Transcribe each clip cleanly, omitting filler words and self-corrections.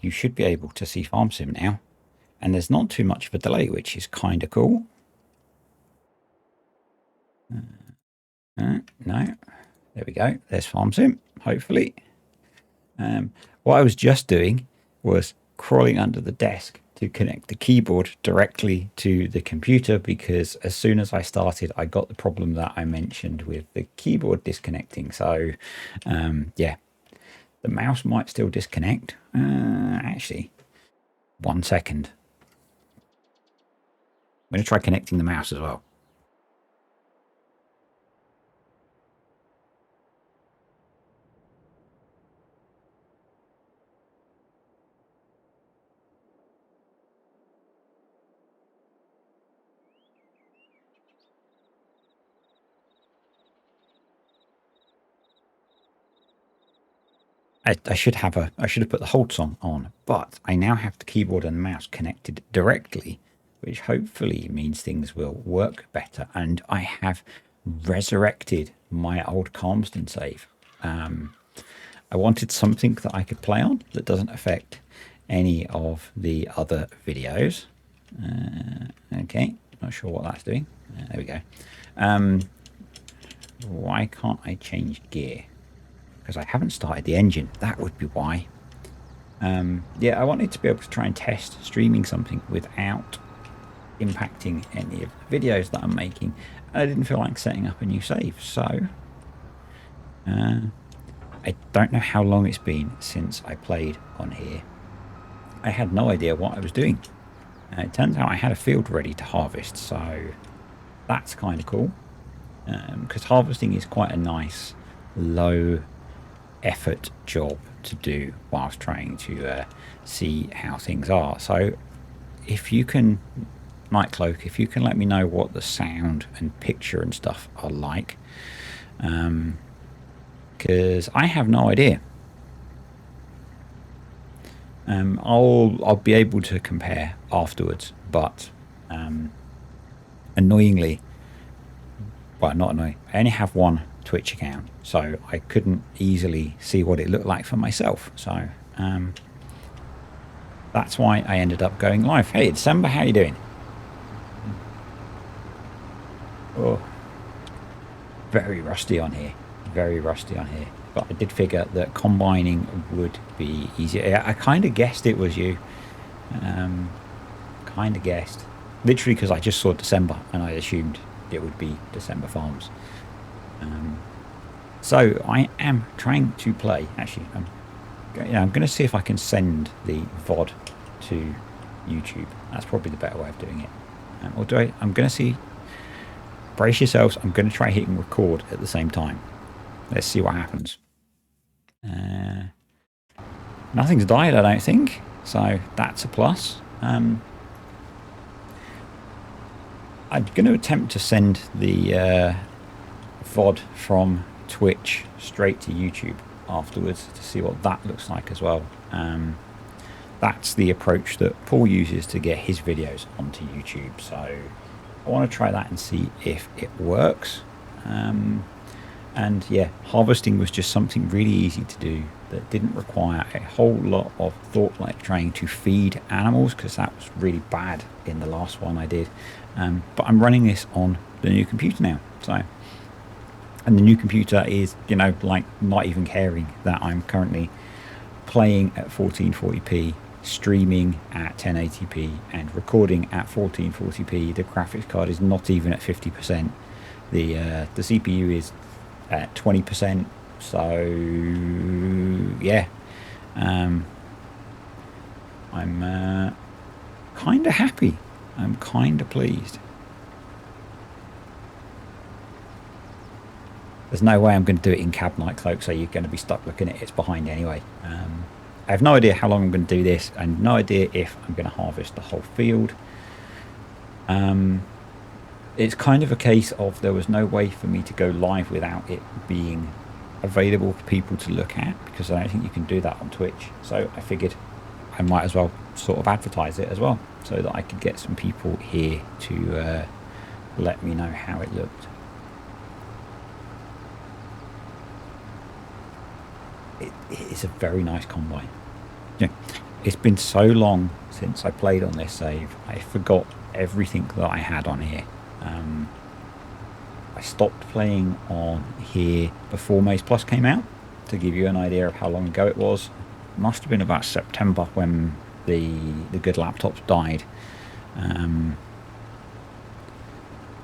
you should be able to see Farm Sim now. And there's not too much of a delay, which is kind of cool. No, there we go. There's Farm Sim, hopefully. What I was just doing was crawling under the desk to connect the keyboard directly to the computer, because as soon as I started, I got the problem that I mentioned with the keyboard disconnecting. So, yeah, the mouse might still disconnect. Actually, 1 second. I'm going to try connecting the mouse as well. I should have put the hold song on, but I now have the keyboard and the mouse connected directly, which hopefully means things will work better. And I have resurrected my old Calmsden save. I wanted something that I could play on that doesn't affect any of the other videos. Okay, not sure what that's doing. There we go. Why can't I change gear? Because I haven't started the engine. That would be why. Yeah, I wanted to be able to try and test streaming something without impacting any of the videos that I'm making. I didn't feel like setting up a new save, so I don't know how long it's been since I played on here. I had no idea what I was doing. It turns out I had a field ready to harvest, so that's kind of cool. Because harvesting is quite a nice, low effort job to do whilst trying to see how things are. So if you can, Night Cloak, if you can let me know what the sound and picture and stuff are like, because I have no idea. I'll be able to compare afterwards, but annoyingly, well, not annoying, I only have one Twitch account, so I couldn't easily see what it looked like for myself. So that's why I ended up going live. Hey, December, how you doing? Oh, very rusty on here. Very rusty on here. But I did figure that combining would be easier. I kind of guessed it was you. Kind of guessed. Literally because I just saw December and I assumed it would be December Farms. So I am trying to play. Actually, I'm going to see if I can send the VOD to YouTube. That's probably the better way of doing it. Or do I? I'm going to see. Brace yourselves. I'm going to try hitting record at the same time. Let's see what happens. Nothing's died, I don't think. So that's a plus. I'm going to attempt to send the VOD from Twitch straight to YouTube afterwards to see what that looks like as well. That's the approach that Paul uses to get his videos onto YouTube. So I want to try that and see if it works. And yeah, harvesting was just something really easy to do that didn't require a whole lot of thought, like trying to feed animals, because that was really bad in the last one I did. But I'm running this on the new computer now. So, and the new computer is, you know, like not even caring that I'm currently playing at 1440p, streaming at 1080p, and recording at 1440p. The graphics card is not even at 50%. The CPU is at 20%. So yeah, I'm kind of happy. I'm kind of pleased. There's no way I'm going to do it in cab Night Cloak, so you're going to be stuck looking at it's behind anyway. I have no idea how long I'm going to do this, and no idea if I'm going to harvest the whole field. It's kind of a case of there was no way for me to go live without it being available for people to look at, because I don't think you can do that on Twitch. So I figured I might as well sort of advertise it as well, so that I could get some people here to let me know how it looked. It is a very nice combine. Yeah. it's been so long since I played on this save. I forgot everything that I had on here. I stopped playing on here before Maze Plus came out, to give you an idea of how long ago it was. It must have been about September when the good laptops died.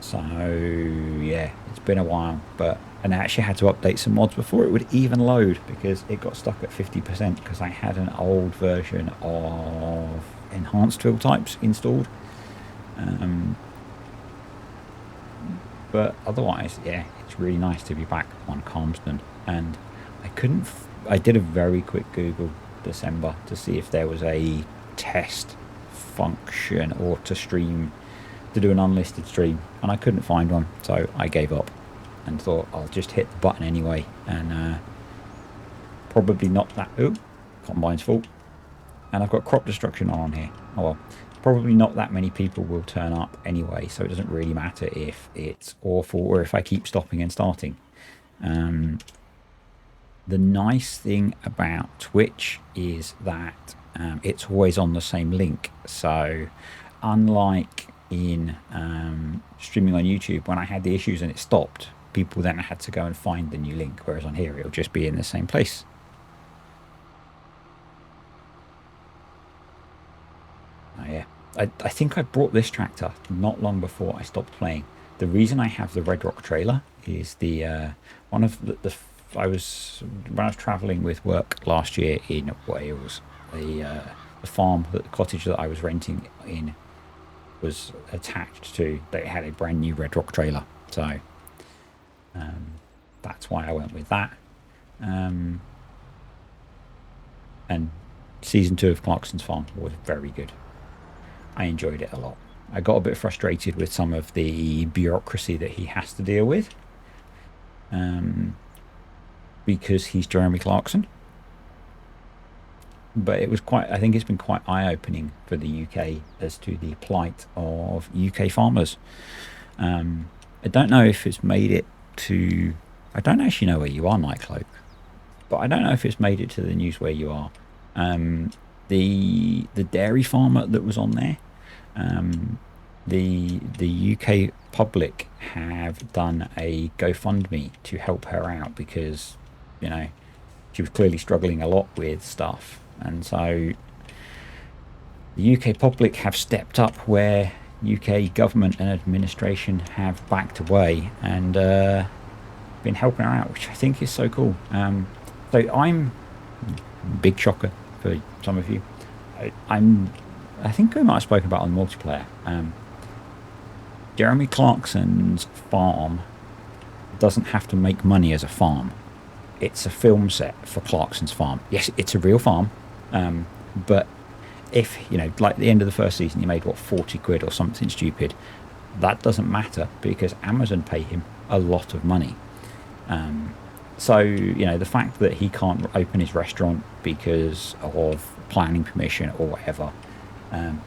So yeah, it's been a while, and I actually had to update some mods before it would even load, because it got stuck at 50% because I had an old version of enhanced fill types installed. But otherwise, yeah, it's really nice to be back on Calmsden. And I did a very quick Google December to see if there was a test function or to do an unlisted stream, and I couldn't find one, so I gave up and thought I'll just hit the button anyway. And probably not that. Oh, Combine's fault. And I've got crop destruction on here. Oh well. Probably not that many people will turn up anyway, so it doesn't really matter if it's awful or if I keep stopping and starting. The nice thing about Twitch is that it's always on the same link. So unlike in streaming on YouTube, when I had the issues and it stopped, people then had to go and find the new link, whereas on here it'll just be in the same place. Oh yeah, I think I brought this tractor not long before I stopped playing. The reason I have the Red Rock trailer is one of the when I was travelling with work last year in Wales, the farm, the cottage that I was renting in was attached to, they had a brand new Red Rock trailer, so that's why I went with that. And season 2 of Clarkson's farm was very good. I enjoyed it a lot. I got a bit frustrated with some of the bureaucracy that he has to deal with, because he's Jeremy Clarkson. But it was I think it's been quite eye-opening for the UK as to the plight of UK farmers. I don't know if it's made it to... I don't actually know where you are, Nightcloak, but I don't know if it's made it to the news where you are. The dairy farmer that was on there, the UK public have done a GoFundMe to help her out, because, you know, she was clearly struggling a lot with stuff. And so the UK public have stepped up where UK government and administration have backed away and been helping her out, which I think is so cool. So I'm... big shocker for some of you. I think we might have spoken about on multiplayer. Jeremy Clarkson's farm doesn't have to make money as a farm. It's a film set for Clarkson's farm. Yes, it's a real farm, but if, you know, like at the end of the first season, you made, what, 40 quid or something stupid, that doesn't matter because Amazon pay him a lot of money. So, you know, the fact that he can't open his restaurant because of planning permission or whatever,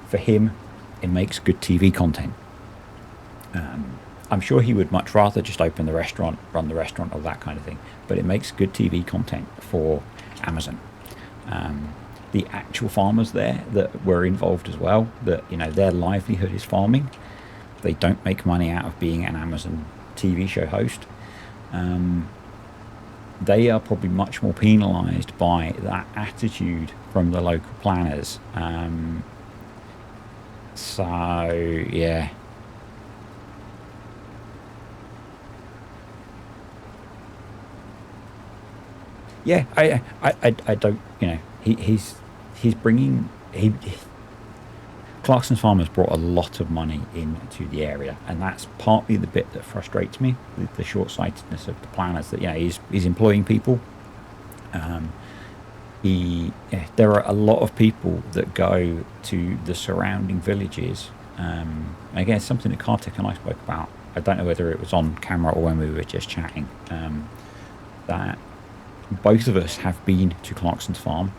for him, it makes good TV content. I'm sure he would much rather just open the restaurant, run the restaurant, or that kind of thing, but it makes good TV content for Amazon. The actual farmers there that were involved as well, that, you know, their livelihood is farming. They don't make money out of being an Amazon TV show host. They are probably much more penalised by that attitude from the local planners. So, yeah. Yeah, I don't, you know, he's bringing, Clarkson's farmers brought a lot of money into the area, and that's partly the bit that frustrates me, the short-sightedness of the planners, that, you know, he's employing people. There are a lot of people that go to the surrounding villages. Again, it's something that Kartik and I spoke about. I don't know whether it was on camera or when we were just chatting, that both of us have been to Clarkson's farm.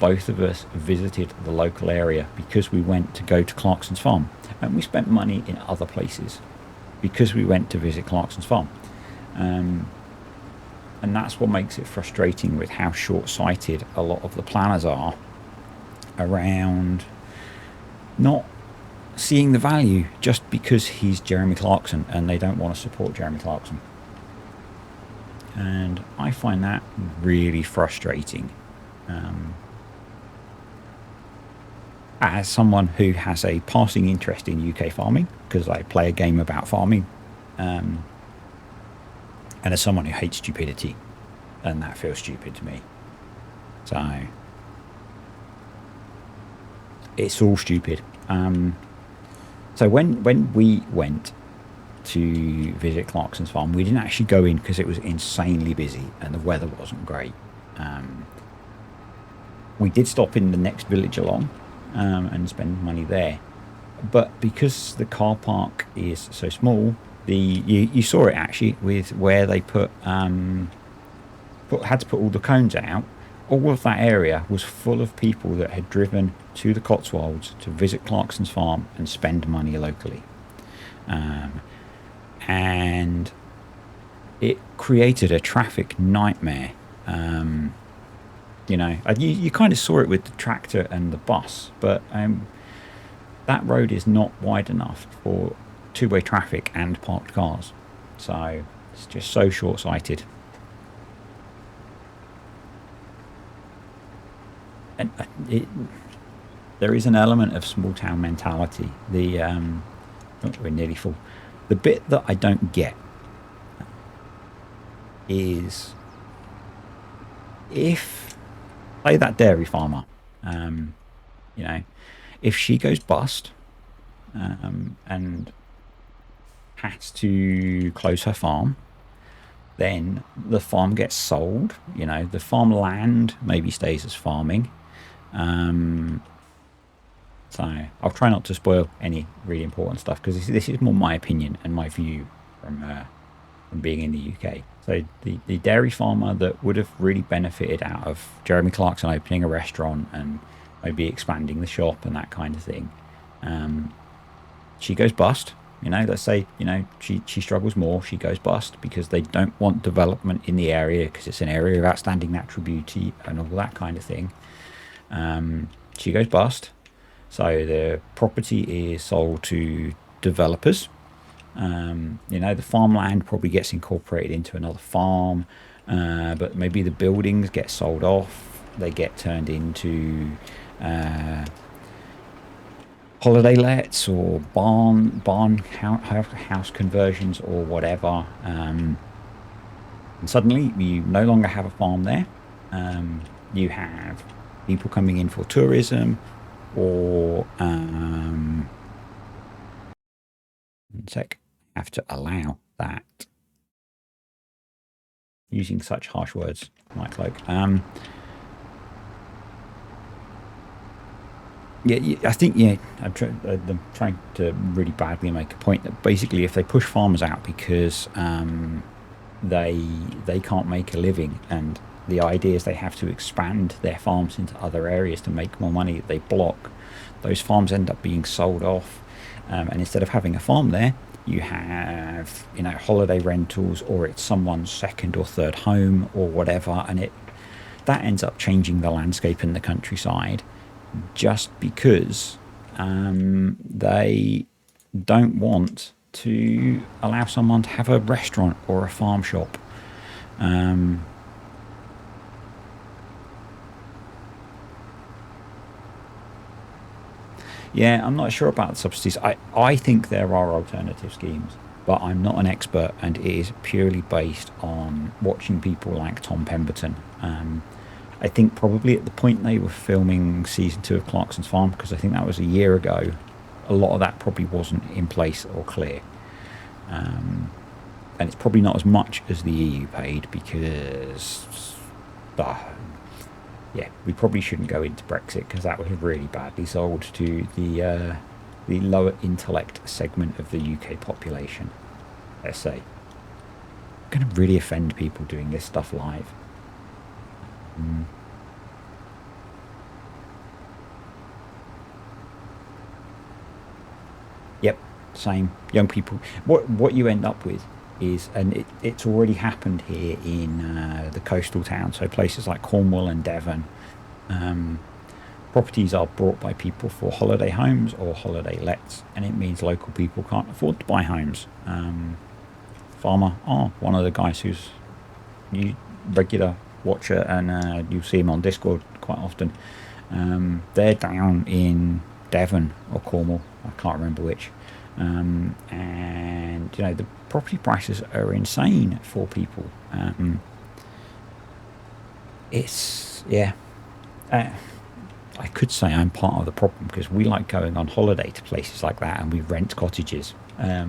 Both of us visited the local area because we went to go to Clarkson's farm, and we spent money in other places because we went to visit Clarkson's farm. And that's what makes it frustrating with how short-sighted a lot of the planners are, around not seeing the value just because he's Jeremy Clarkson and they don't want to support Jeremy Clarkson. And I find that really frustrating. As someone who has a passing interest in UK farming, because I play a game about farming, and as someone who hates stupidity, and that feels stupid to me. So it's all stupid. So when we went to visit Clarkson's farm, we didn't actually go in because it was insanely busy and the weather wasn't great. We did stop in the next village along and spend money there, but because the car park is so small, you saw it actually with where they had to put all the cones out. All of that area was full of people that had driven to the Cotswolds to visit Clarkson's farm and spend money locally. And it created a traffic nightmare. You kind of saw it with the tractor and the bus, but that road is not wide enough for two-way traffic and parked cars. So it's just so short-sighted. And there is an element of small-town mentality. We're nearly full. The bit that I don't get is if, say, that dairy farmer, if she goes bust and has to close her farm, then the farm gets sold. The farmland maybe stays as farming. So I'll try not to spoil any really important stuff because this is more my opinion and my view from being in the UK. So the dairy farmer that would have really benefited out of Jeremy Clarkson opening a restaurant and maybe expanding the shop and that kind of thing, she goes bust. Let's say she struggles more. She goes bust because they don't want development in the area because it's an area of outstanding natural beauty and all that kind of thing. She goes bust. So the property is sold to developers. The farmland probably gets incorporated into another farm, but maybe the buildings get sold off. They get turned into holiday lets or barn house conversions or whatever. And suddenly you no longer have a farm there. You have people coming in for tourism, or have to allow that. Using such harsh words, Mike Cloak. I think I'm trying to really badly make a point that basically if they push farmers out because they can't make a living, and the idea is they have to expand their farms into other areas to make more money, they block. Those farms end up being sold off, and instead of having a farm there, you have holiday rentals, or it's someone's second or third home or whatever, and that ends up changing the landscape in the countryside just because they don't want to allow someone to have a restaurant or a farm shop. Yeah, I'm not sure about the subsidies. I think there are alternative schemes, but I'm not an expert, and it is purely based on watching people like Tom Pemberton. I think probably at the point they were filming season 2 of Clarkson's Farm, because I think that was a year ago, a lot of that probably wasn't in place or clear. And it's probably not as much as the EU paid because... we probably shouldn't go into Brexit because that was really badly sold to the lower intellect segment of the UK population. Let's say, I'm going to really offend people doing this stuff live. Yep, same. Young people. What you end up with is, and it's already happened here in the coastal towns, so places like Cornwall and Devon, Properties are bought by people for holiday homes or holiday lets, and it means local people can't afford to buy homes. Farmer, one of the guys who's a regular watcher, and you'll see him on Discord quite often. They're down in Devon or Cornwall, I can't remember which. And the property prices are insane for people. I could say I'm part of the problem, because we like going on holiday to places like that, and we rent cottages. At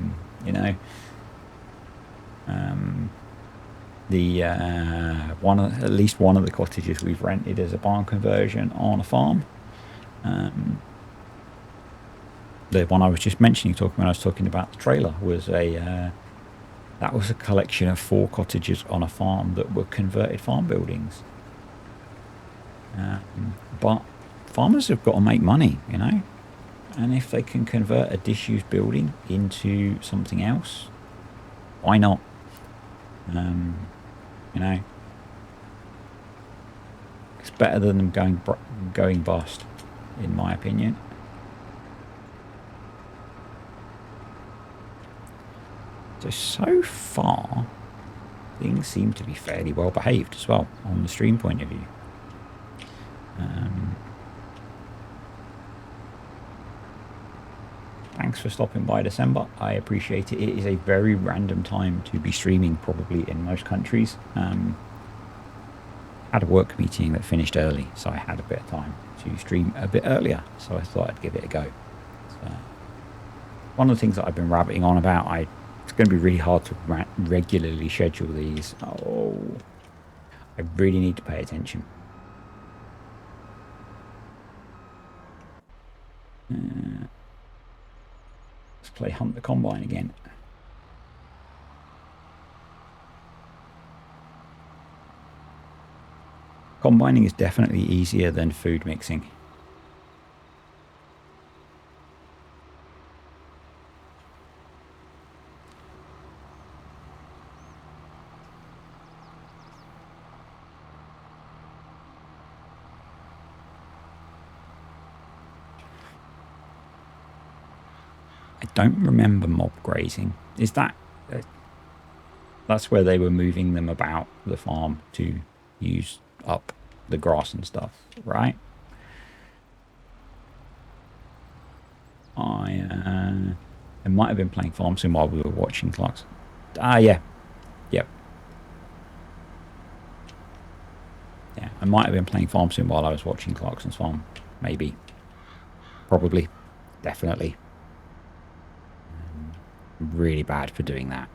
least one of the cottages we've rented as a barn conversion on a farm. The one I was just mentioning, when I was talking about the trailer, was that was a collection of 4 cottages on a farm that were converted farm buildings. But farmers have got to make money, and if they can convert a disused building into something else, why not? It's better than them going bust, in my opinion. So far, things seem to be fairly well behaved as well, on the stream point of view. Thanks for stopping by, December. I appreciate it. It is a very random time to be streaming, probably in most countries. Had a work meeting that finished early, so I had a bit of time to stream a bit earlier, so I thought I'd give it a go. So, one of the things that I've been rabbiting on about, it's going to be really hard to regularly schedule these. I really need to pay attention. Let's play Hunt the Combine again. Combining is definitely easier than food mixing. I don't remember mob grazing. Is that... that's where they were moving them about the farm to use up the grass and stuff, right? I might have been playing Farm Sim while we were watching Clarkson. Yeah. Yep. Yeah, I might have been playing Farm Sim while I was watching Clarkson's farm. Maybe. Probably. Definitely. Really bad for doing that.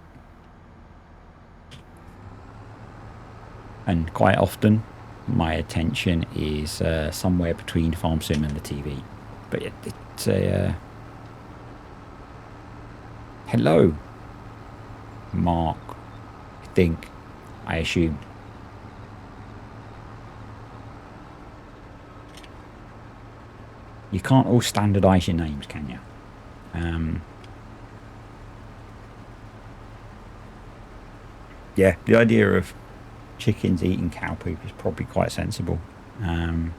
And quite often, my attention is somewhere between Farm Sim and the TV. But it's a... hello, Mark, I assume. You can't all standardise your names, can you? Yeah, the idea of chickens eating cow poop is probably quite sensible. And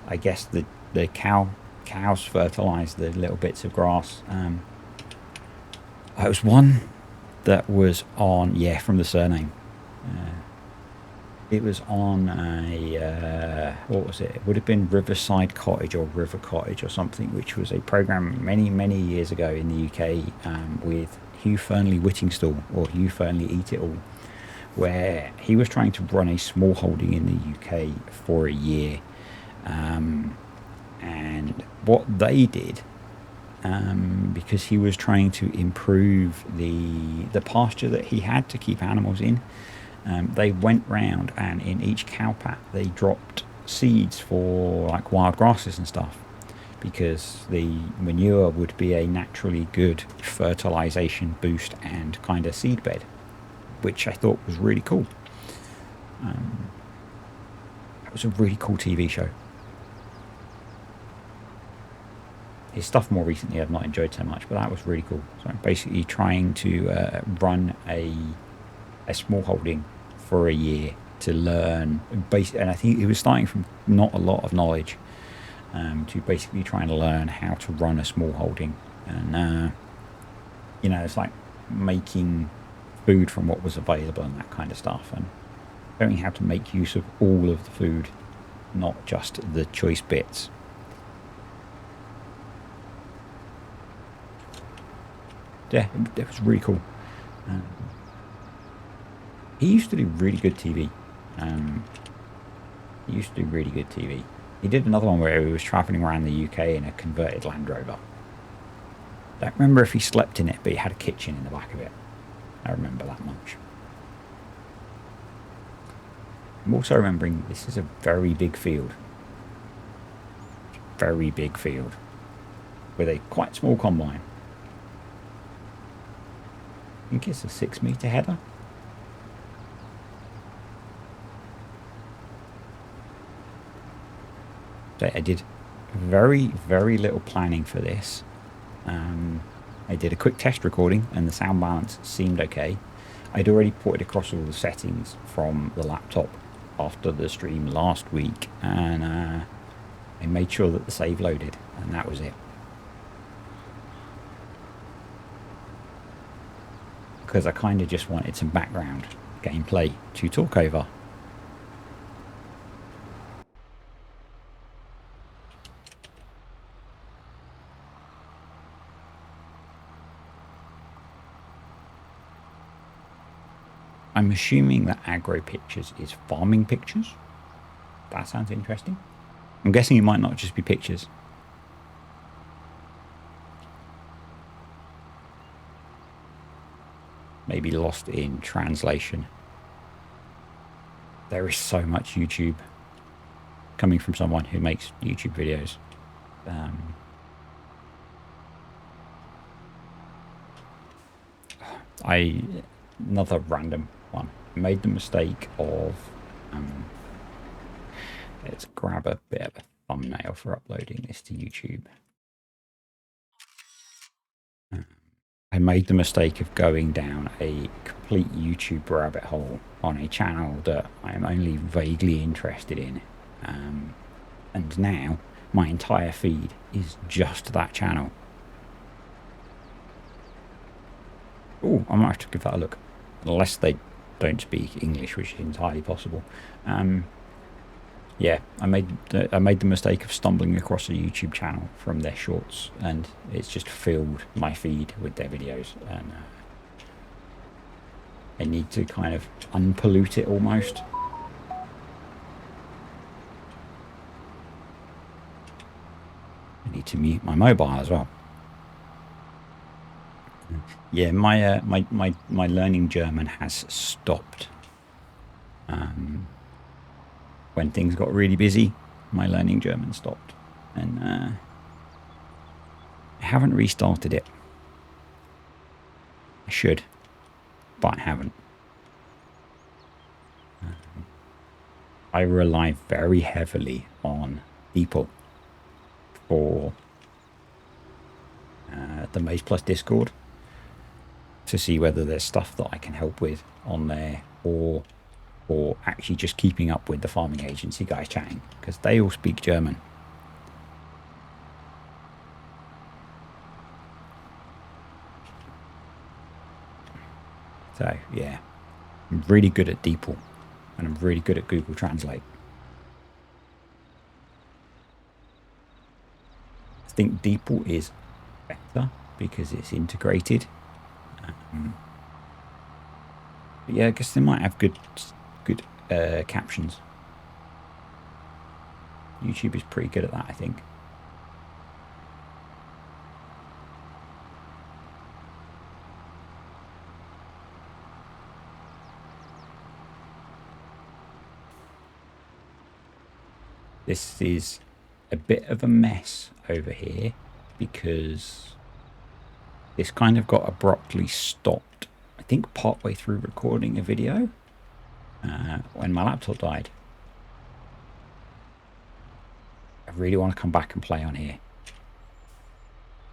I guess the cows fertilise the little bits of grass. It was one that was on, from the surname. It was on a, what was it? It would have been Riverside Cottage or River Cottage or something, which was a programme many, many years ago in the UK with Hugh Fernley Whittingstall, or Hugh Fernley Eat It All, where he was trying to run a small holding in the UK for a year. And what they did, because he was trying to improve the pasture that he had to keep animals in, they went round and in each cow pat they dropped seeds for like wild grasses and stuff, because the manure would be a naturally good fertilization boost and kind of seed bed, which I thought was really cool. It was a really cool TV show. His stuff more recently I've not enjoyed so much, but that was really cool. So I'm basically trying to run a small holding for a year to learn, and I think he was starting from not a lot of knowledge, to basically trying to learn how to run a small holding. And, you know, it's like making food from what was available and that kind of stuff, and learning how to make use of all of the food, not just the choice bits. Yeah, it was really cool. He used to do really good TV. He did another one where he was travelling around the UK in a converted Land Rover. I don't remember if he slept in it, but he had a kitchen in the back of it. I remember that much. I'm also remembering this is a very big field. Very big field. With a quite small combine. I think it's a 6-metre header. So I did very, very little planning for this. I did a quick test recording and the sound balance seemed okay. I'd already ported across all the settings from the laptop after the stream last week, and I made sure that the save loaded, and that was it. Because I kind of just wanted some background gameplay to talk over. I'm assuming that Agro Pictures is farming pictures. That sounds interesting. I'm guessing it might not just be pictures. Maybe lost in translation. There is so much YouTube coming from someone who makes YouTube videos. Another random one. I made the mistake of let's grab a bit of a thumbnail for uploading this to YouTube. I made the mistake of going down a complete YouTube rabbit hole on a channel that I am only vaguely interested in. And now my entire feed is just that channel. Oh, I might have to give that a look. Unless they don't speak English, which is entirely possible. Yeah, I made the mistake of stumbling across a YouTube channel from their shorts, and it's just filled my feed with their videos, and I need to kind of unpollute it almost. I need to mute my mobile as well. Yeah, my learning German has stopped. When things got really busy, my learning German stopped, and I haven't restarted it. I should, but I haven't. I rely very heavily on people for the Maze Plus Discord to see whether there's stuff that I can help with on there, or actually just keeping up with the farming agency guys chatting, because they all speak German. So yeah, I'm really good at DeepL, and I'm really good at Google Translate. I think DeepL is better because it's integrated. But yeah, I guess they might have good captions. YouTube is pretty good at that, I think. This is a bit of a mess over here because this kind of got abruptly stopped, I think partway through recording a video, when my laptop died. I really want to come back and play on here.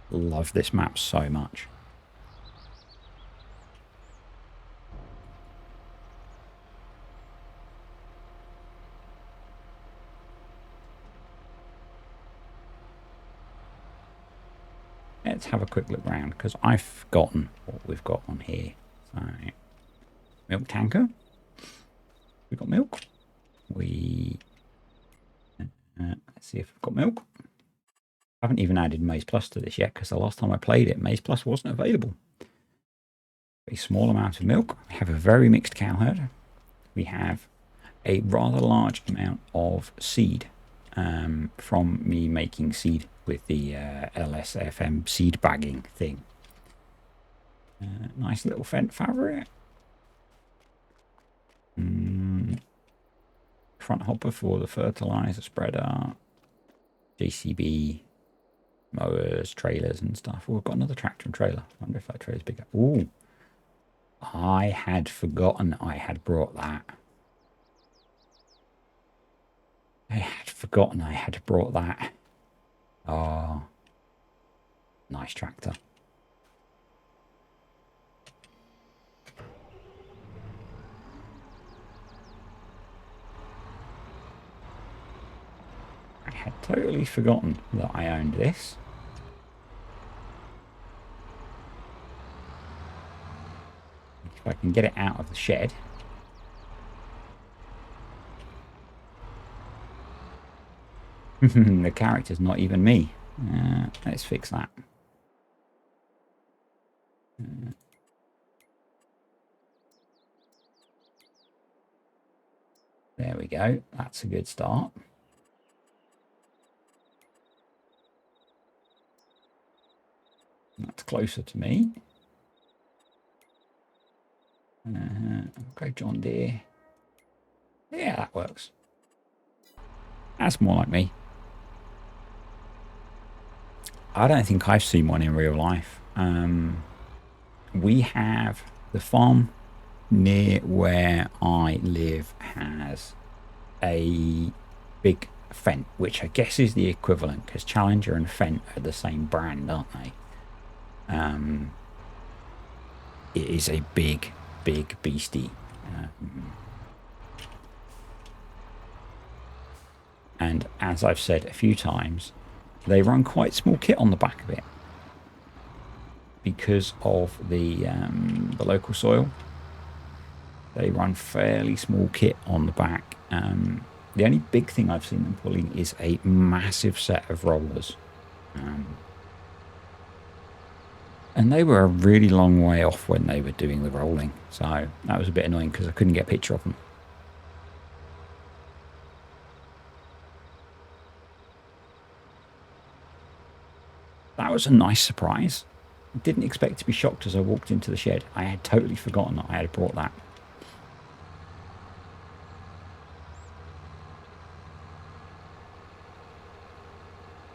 Love this map so much. let's have a quick look around, because I've forgotten what we've got on here. So, milk tanker. We've got milk. Let's see if we've got milk. I haven't even added Maize Plus to this yet, because the last time I played it, Maize Plus wasn't available. A small amount of milk. We have a very mixed cow herd. We have a rather large amount of seed from me making seed with the LSFM seed bagging thing. Nice little Fent fabric. Front hopper for the fertilizer spreader. JCB, mowers, trailers and stuff. Oh, we've got another tractor and trailer. I wonder if that trailer's bigger. Ooh, I had forgotten I had brought that. I had brought that. Oh, nice tractor. I had totally forgotten that I owned this. If I can get it out of the shed. The character's not even me. Let's fix that. There we go. That's a good start. That's closer to me. Okay, John Deere. Yeah, that works. That's more like me. I don't think I've seen one in real life. We have the farm near where I live has a big Fent, which I guess is the equivalent, because Challenger and Fent are the same brand, aren't they? It is a big beastie. And as I've said a few times, they run quite small kit on the back of it because of the local soil. They run fairly small kit on the back. The only big thing I've seen them pulling is a massive set of rollers. And they were a really long way off when they were doing the rolling. So that was a bit annoying because I couldn't get a picture of them. That was a nice surprise. I didn't expect to be shocked as I walked into the shed. I had totally forgotten that I had brought that.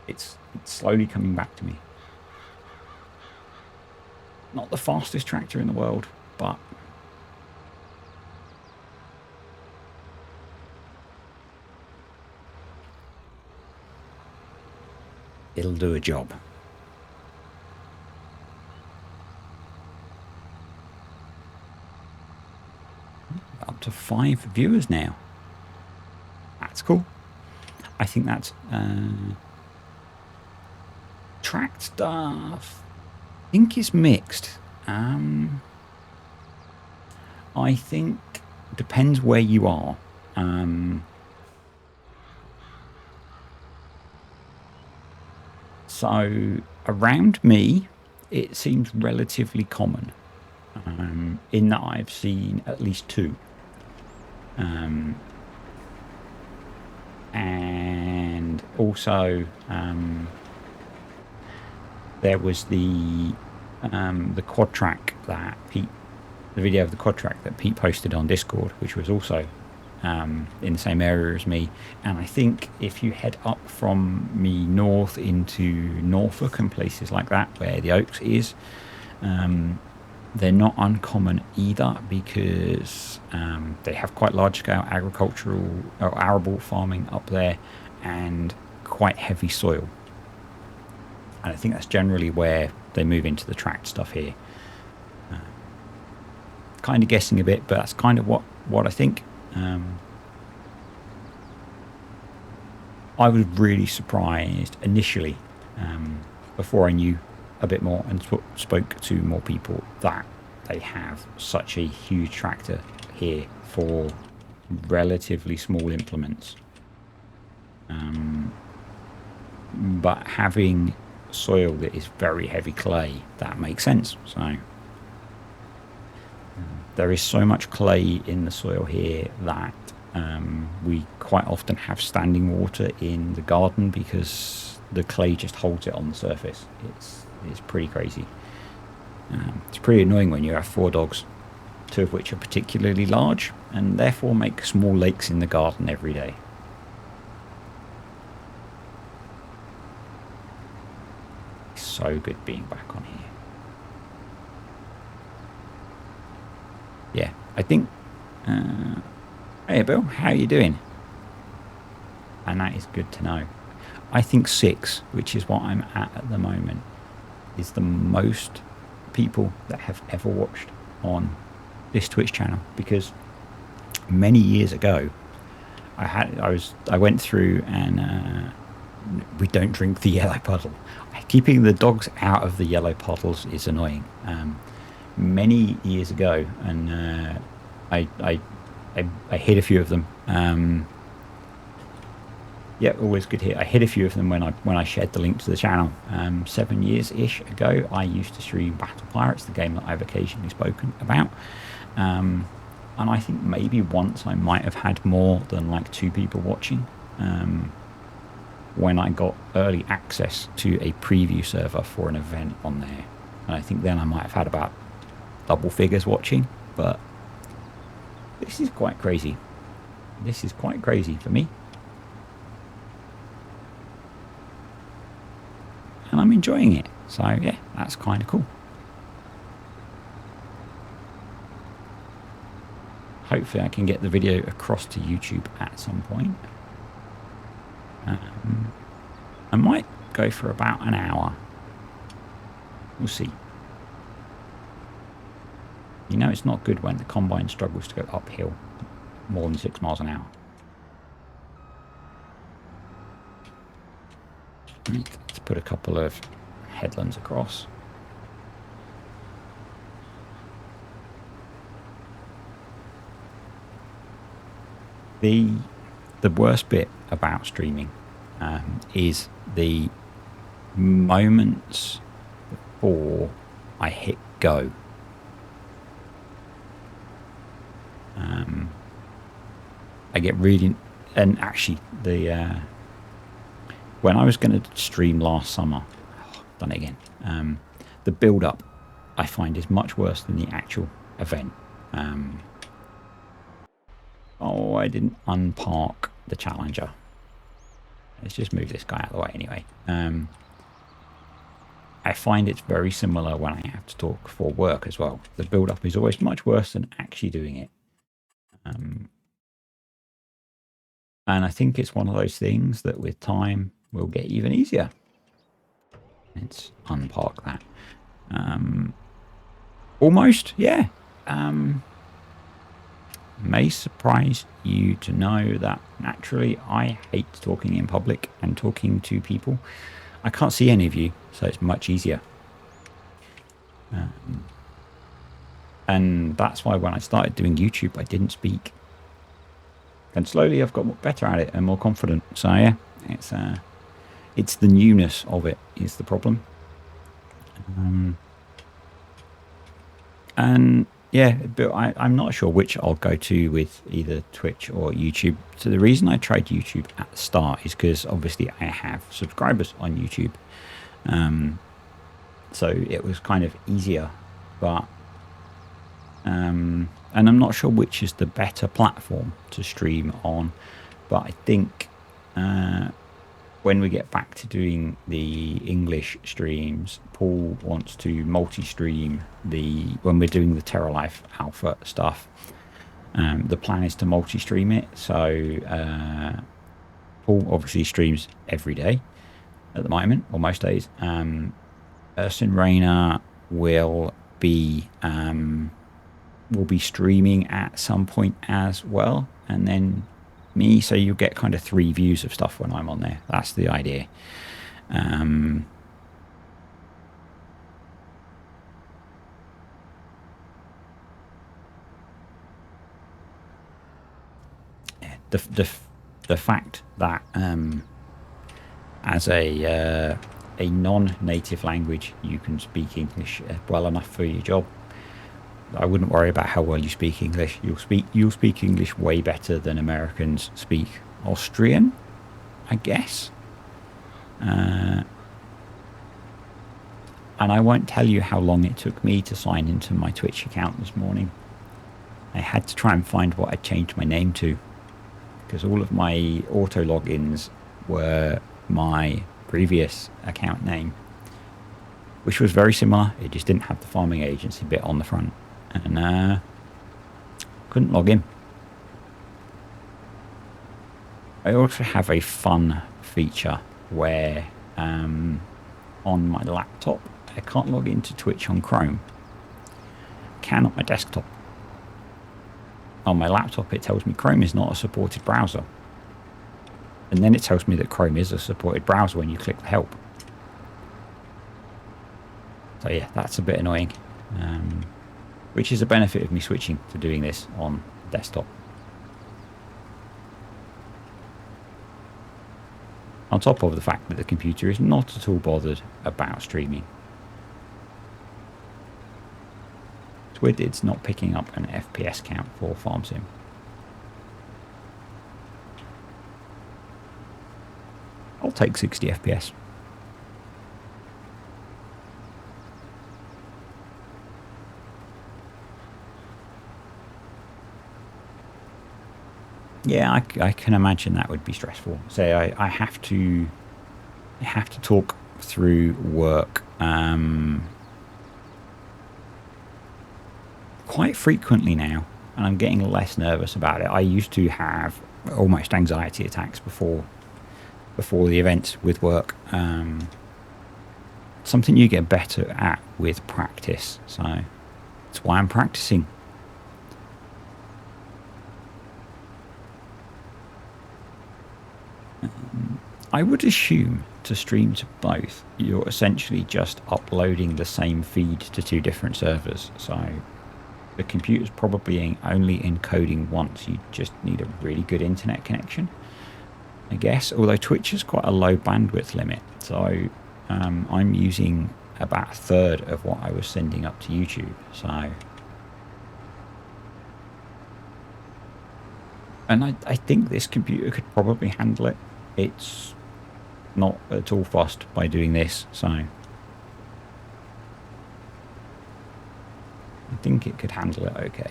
It's slowly coming back to me. Not the fastest tractor in the world, but it'll do a job. Up to 5 viewers now. That's cool. I think that's tracked stuff. I think it's mixed. I think depends where you are. So around me, it seems relatively common. In that I've seen at least 2. And also there was the quad track that Pete, the video of the quad track that Pete posted on Discord, which was also in the same area as me. And I think if you head up from me north into Norfolk and places like that where the Oaks is, they're not uncommon either, because they have quite large scale agricultural or arable farming up there and quite heavy soil. And I think that's generally where they move into the tracked stuff here. Kind of guessing a bit, but that's kind of what I think. I was really surprised initially, before I knew a bit more and spoke to more people that they have such a huge tractor here for relatively small implements. But having soil that is very heavy clay, that makes sense. So there is so much clay in the soil here that we quite often have standing water in the garden because the clay just holds it on the surface. It's pretty crazy. It's pretty annoying when you have 4 dogs, 2 of which are particularly large and therefore make small lakes in the garden every day. It's so good being back on here. Yeah, I think... hey Bill, how you doing? And that is good to know. I think 6, which is what I'm at the moment, is the most people that have ever watched on this Twitch channel, because many years ago I went through and we don't drink the yellow puddle. Keeping the dogs out of the yellow puddles is annoying. Many years ago, and I hit a few of them. Yeah, always good hit. I hit a few of them when I shared the link to the channel 7 years ish ago. I used to stream Battle Pirates, the game that I've occasionally spoken about, and I think maybe once I might have had more than like 2 people watching when I got early access to a preview server for an event on there, and I think then I might have had about double figures watching. But this is quite crazy. This is quite crazy for me. And I'm enjoying it. So yeah, that's kind of cool. Hopefully I can get the video across to YouTube at some point. I might go for about an hour. We'll see. You know, it's not good when the combine struggles to go uphill more than 6 miles an hour. Let's put a couple of headlands across. The worst bit about streaming is the moments before I hit go. I get really, and actually when I was going to stream last summer, done it again, the build up I find is much worse than the actual event. Oh, I didn't unpark the Challenger. Let's just move this guy out of the way anyway. I find it's very similar when I have to talk for work as well. The build up is always much worse than actually doing it. And I think it's one of those things that with time will get even easier. Let's unpark that. Almost, yeah. May surprise you to know that naturally I hate talking in public and talking to people. I can't see any of you, so it's much easier. And that's why when I started doing YouTube, I didn't speak. And slowly I've got better at it and more confident. So yeah, it's the newness of it is the problem. And yeah, but I'm not sure which I'll go to with either Twitch or YouTube. So the reason I tried YouTube at the start is because obviously I have subscribers on YouTube. So it was kind of easier, but and I'm not sure which is the better platform to stream on, but I think when we get back to doing the English streams, Paul wants to multi-stream when we're doing the Terra Life Alpha stuff. The plan is to multi-stream it, so Paul obviously streams every day at the moment, or most days. Ursin Rayner will be streaming at some point as well, and then me, so you get kind of 3 views of stuff when I'm on there. That's the idea. the fact that as a non-native language you can speak English well enough for your job. I wouldn't worry about how well you speak English. You'll speak English way better than Americans speak Austrian, I guess. And I won't tell you how long it took me to sign into my Twitch account this morning. I had to try and find what I'd changed my name to, because all of my auto logins were my previous account name, which was very similar. It just didn't have the farming agency bit on the front, and couldn't log in. I also have a fun feature where on my laptop I can't log into Twitch on Chrome. I can on my desktop. On my laptop it tells me Chrome is not a supported browser. And then it tells me that Chrome is a supported browser when you click the help. So yeah, that's a bit annoying. Which is a benefit of me switching to doing this on desktop. On top of the fact that the computer is not at all bothered about streaming. It's weird it's not picking up an FPS count for Farm Sim. I'll take 60 FPS. Yeah, I can imagine that would be stressful. So I have to talk through work quite frequently now, and I'm getting less nervous about it. I used to have almost anxiety attacks before the events with work. Something you get better at with practice. So that's why I'm practicing. I would assume to stream to both, you're essentially just uploading the same feed to two different servers. So the computer's probably only encoding once. You just need a really good internet connection, I guess. Although Twitch has quite a low bandwidth limit. So I'm using about a third of what I was sending up to YouTube. So, and I think this computer could probably handle it. It's not at all fussed by doing this, so I think it could handle it okay.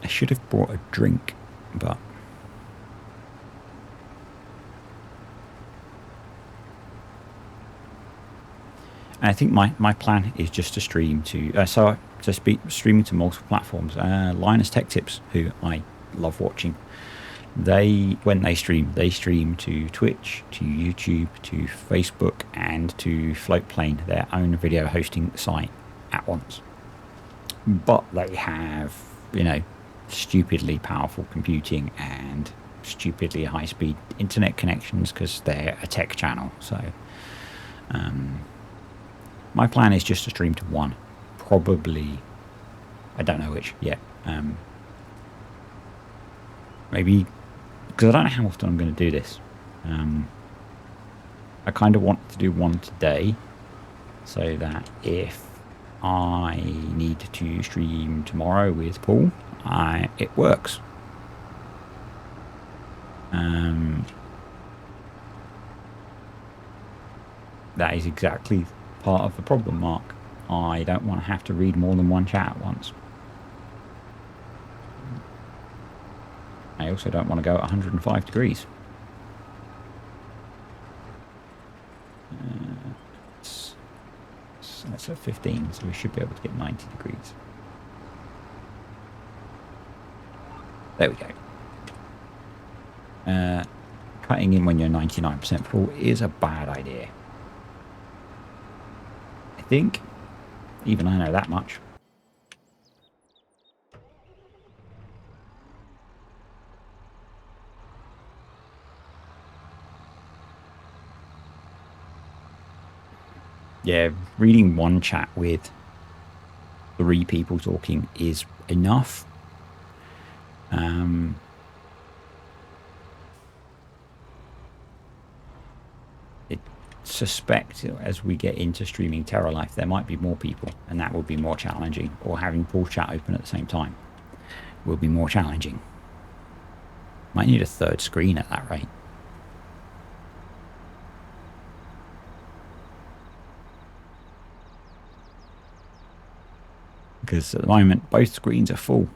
I should have brought a drink, but I think my plan is just to stream to streaming to multiple platforms. Linus Tech Tips, who I love watching, when they stream to Twitch, to YouTube, to Facebook, and to Floatplane, their own video hosting site at once. But they have, stupidly powerful computing and stupidly high-speed internet connections because they're a tech channel. So my plan is just to stream to one. Probably, I don't know which yet. Maybe, because I don't know how often I'm going to do this. I kind of want to do one today, so that if I need to stream tomorrow with Paul, it works. That is exactly part of the problem, Mark. I don't want to have to read more than one chat at once. I also don't want to go at 105 degrees. That's at 15, so we should be able to get 90 degrees. There we go. Cutting in when you're 99% full is a bad idea. I think. Even I know that much. Yeah, reading one chat with 3 people talking is enough. I suspect as we get into streaming Terra Life, there might be more people, and that will be more challenging. Or having pool chat open at the same time will be more challenging. Might need a 3rd screen at that rate. Because at the moment, both screens are full.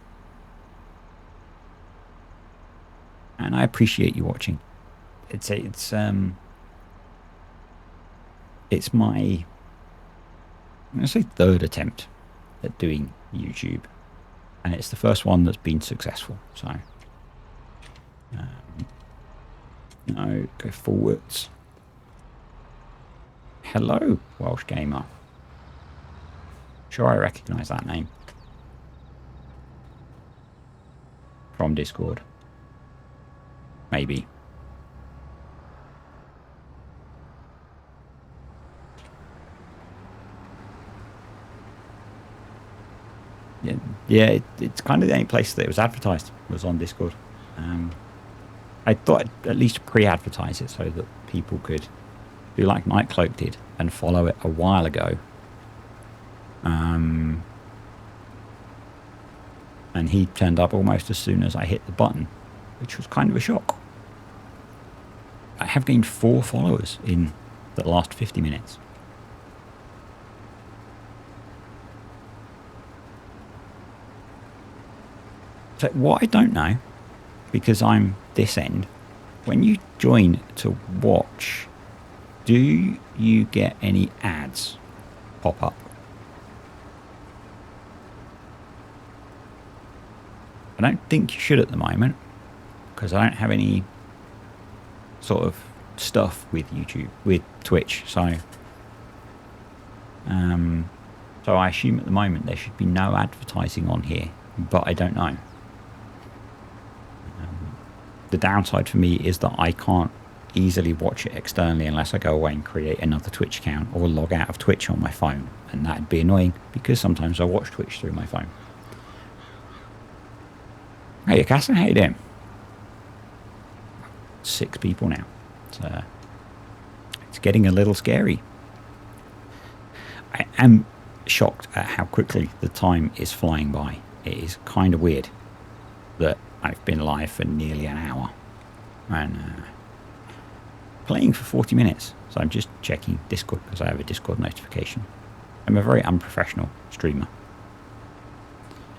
And I appreciate you watching. It's my, I'm going to say 3rd attempt at doing YouTube. And it's the first one that's been successful. So, no, go forwards. Hello, Welsh Gamer. Sure, I recognise that name from Discord. Maybe. Yeah, it's kind of the only place that it was advertised was on Discord. I thought I'd at least pre-advertise it so that people could do like Nightcloak did and follow it a while ago. And he turned up almost as soon as I hit the button, which was kind of a shock. I have gained 4 followers in the last 50 minutes. So what I don't know, because I'm this end, when you join to watch, do you get any ads pop up? I don't think you should at the moment, because I don't have any sort of stuff with YouTube, with Twitch, so I assume at the moment there should be no advertising on here, but I don't know. The downside for me is that I can't easily watch it externally unless I go away and create another Twitch account or log out of Twitch on my phone, and that'd be annoying because sometimes I watch Twitch through my phone. Hey, Cassie, how you doing? 6 people now. It's getting a little scary. I am shocked at how quickly the time is flying by. It is kind of weird that I've been live for nearly an hour and playing for 40 minutes. So I'm just checking Discord because I have a Discord notification. I'm a very unprofessional streamer.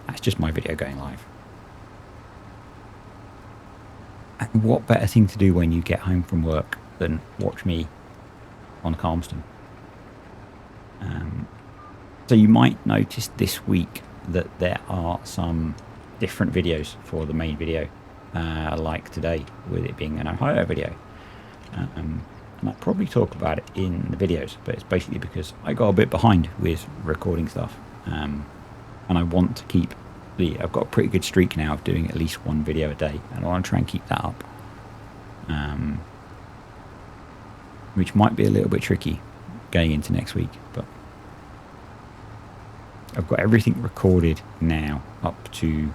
That's just my video going live. And what better thing to do when you get home from work than watch me on Calmsden? So you might notice this week that there are some different videos for the main video, like today, with it being an Ohio video. And I'll probably talk about it in the videos, but it's basically because I got a bit behind with recording stuff. And I want to keep I've got a pretty good streak now of doing at least 1 video a day, and I want to try and keep that up. Which might be a little bit tricky going into next week, but I've got everything recorded now up to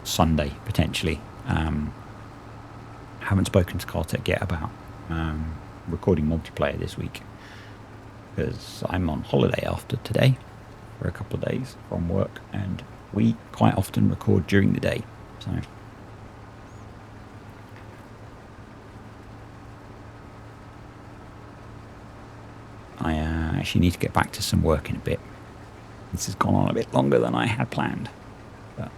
Sunday, potentially. Haven't spoken to Cartec yet about recording multiplayer this week, because I'm on holiday after today for a couple of days from work, and we quite often record during the day, so I actually need to get back to some work in a bit. This has gone on a bit longer than I had planned, but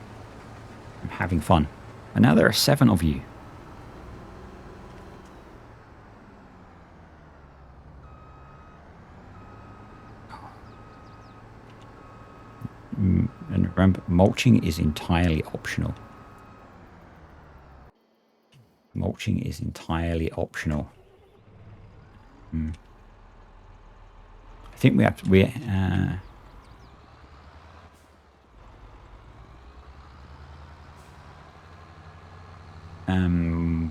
I'm having fun. And now there are 7 of you. And remember, mulching is entirely optional. Mulching is entirely optional. I think we have to,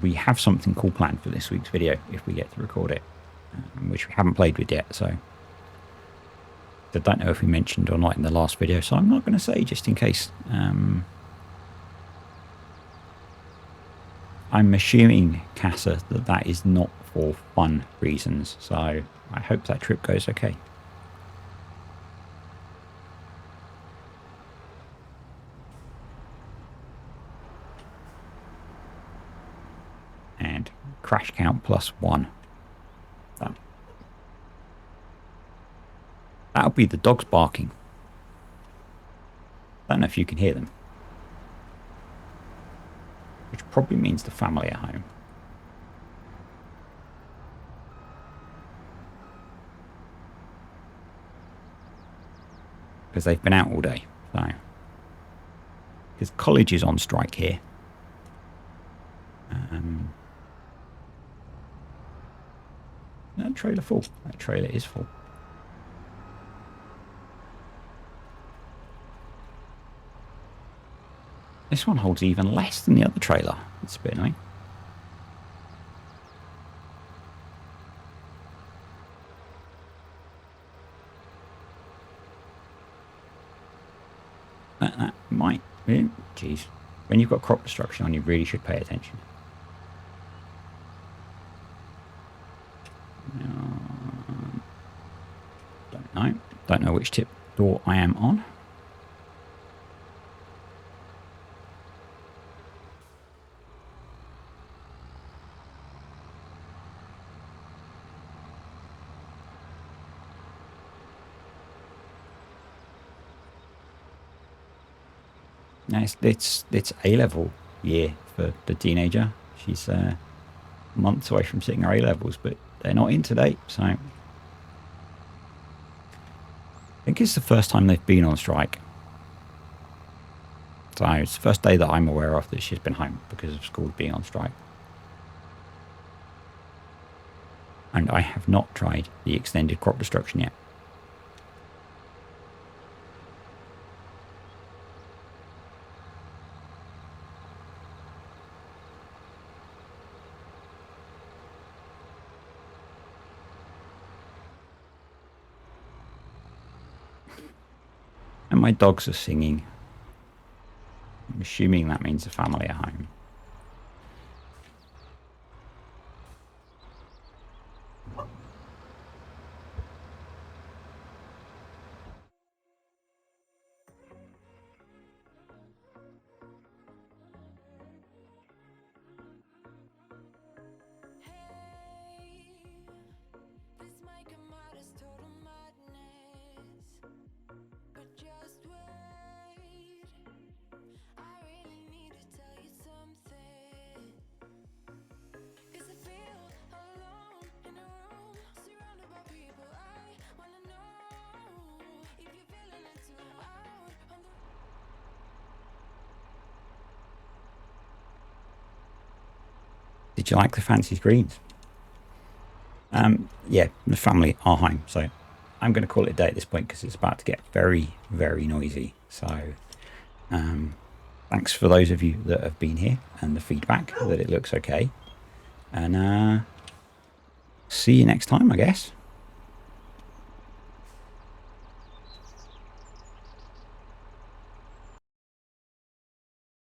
we have something cool planned for this week's video if we get to record it, which we haven't played with yet, so I don't know if we mentioned or not in the last video, so I'm not going to say just in case. I'm assuming, Casa, that is not for fun reasons, so I hope that trip goes okay. And crash count +1. Done. That'll be the dogs barking. I don't know if you can hear them. Which probably means the family are home. Because they've been out all day. So, because college is on strike here. That trailer full. That trailer is full. This one holds even less than the other trailer. It's a bit annoying. That might... Jeez. When you've got crop destruction on, you really should pay attention. Don't know. Don't know which tip door I am on. Now it's A-level year for the teenager. She's months away from sitting her A-levels, but they're not in today, so I think it's the first time they've been on strike. So it's the first day that I'm aware of that she's been home because of school being on strike. And I have not tried the extended crop destruction yet. And my dogs are singing. I'm assuming that means the family are home. Did you like the fancy screens? Yeah, the family are home, so I'm going to call it a day at this point because it's about to get very, very noisy. So thanks for those of you that have been here and the feedback that it looks okay. And see you next time, I guess.